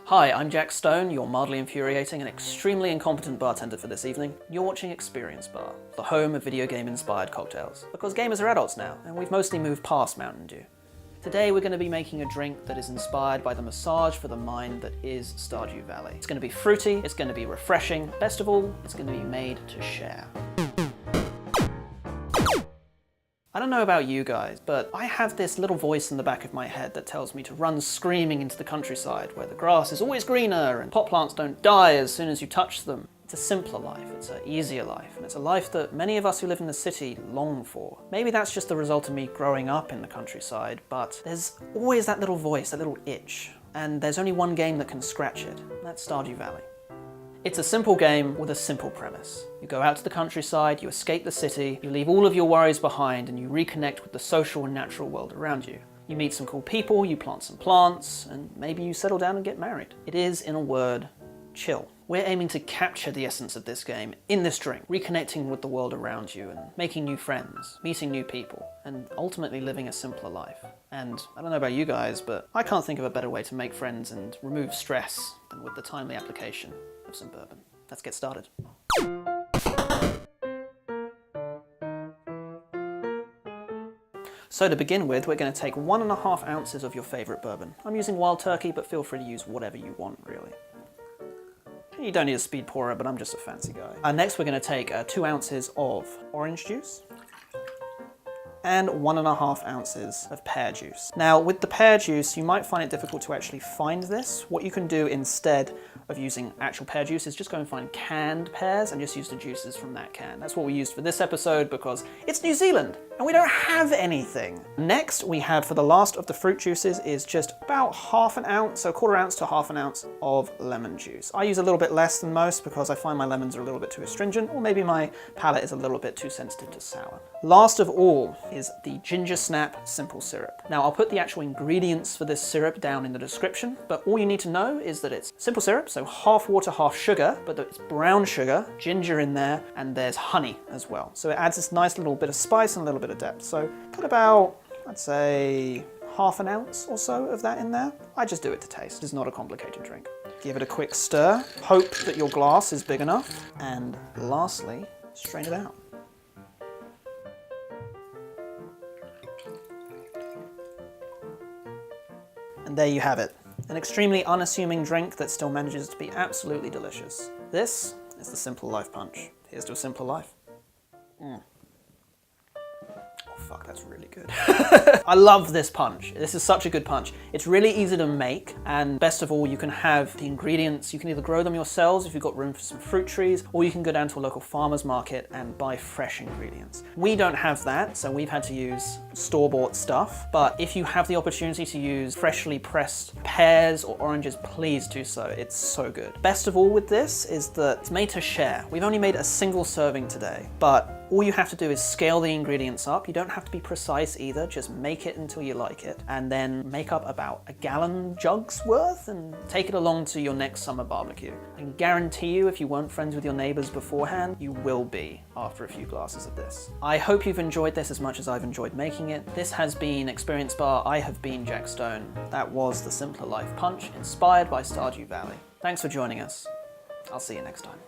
Hi, I'm Jack Stone, your mildly infuriating and extremely incompetent bartender for this evening. You're watching Experience Bar, the home of video game-inspired cocktails. Because gamers are adults now, and we've mostly moved past Mountain Dew. Today we're going to be making a drink that is inspired by the massage for the mind that is Stardew Valley. It's going to be fruity, it's going to be refreshing, best of all, it's going to be made to share. I don't know about you guys, but I have this little voice in the back of my head that tells me to run screaming into the countryside where the grass is always greener and pot plants don't die as soon as you touch them. It's a simpler life, it's an easier life, and it's a life that many of us who live in the city long for. Maybe that's just the result of me growing up in the countryside, but there's always that little voice, that little itch, and there's only one game that can scratch it, and that's Stardew Valley. It's a simple game with a simple premise. You go out to the countryside, you escape the city, you leave all of your worries behind, and you reconnect with the social and natural world around you. You meet some cool people, you plant some plants, and maybe you settle down and get married. It is, in a word, chill. We're aiming to capture the essence of this game in this drink, reconnecting with the world around you and making new friends, meeting new people, and ultimately living a simpler life. And I don't know about you guys, but I can't think of a better way to make friends and remove stress than with the timely application of some bourbon. Let's get started. So to begin with, we're going to take 1.5 ounces of your favourite bourbon. I'm using Wild Turkey, but feel free to use whatever you want, really. You don't need a speed pourer, but I'm just a fancy guy. Next, we're going to take 2 ounces of orange juice and 1.5 ounces of pear juice. Now, with the pear juice, you might find it difficult to actually find this. What you can do instead of using actual pear juice is just go and find canned pears and just use the juices from that can. That's what we used for this episode because it's New Zealand and we don't have anything. Next, we have for the last of the fruit juices is just about 1/2 ounce, so 1/4 ounce to 1/2 ounce of lemon juice. I use a little bit less than most because I find my lemons are a little bit too astringent, or maybe my palate is a little bit too sensitive to sour. Last of all is the ginger snap simple syrup. Now, I'll put the actual ingredients for this syrup down in the description, but all you need to know is that it's simple syrup, so 1/2 water, 1/2 sugar, but it's brown sugar, ginger in there, and there's honey as well. So it adds this nice little bit of spice and a little bit of depth. So put about, I'd say, 1/2 ounce or so of that in there. I just do it to taste. It's not a complicated drink. Give it a quick stir. Hope that your glass is big enough. And lastly, strain it out. And there you have it. An extremely unassuming drink that still manages to be absolutely delicious. This is the Simple Life Punch. Here's to a simpler life. Oh fuck, that's really good. I love this punch. This is such a good punch. It's really easy to make, and best of all, you can have the ingredients. You can either grow them yourselves if you've got room for some fruit trees, or you can go down to a local farmer's market and buy fresh ingredients. We don't have that, so we've had to use store-bought stuff, but if you have the opportunity to use freshly pressed pears or oranges, please do so. It's so good. Best of all with this is that it's made to share. We've only made a single serving today, but all you have to do is scale the ingredients up. You don't have to be precise either, just make it until you like it, and then make up about 1 gallon jug's worth and take it along to your next summer barbecue. I can guarantee you, if you weren't friends with your neighbors beforehand, you will be after a few glasses of this. I hope you've enjoyed this as much as I've enjoyed making it. This has been Experience Bar. I have been Jack Stone. That was the Simpler Life Punch, inspired by Stardew Valley. Thanks for joining us. I'll see you next time.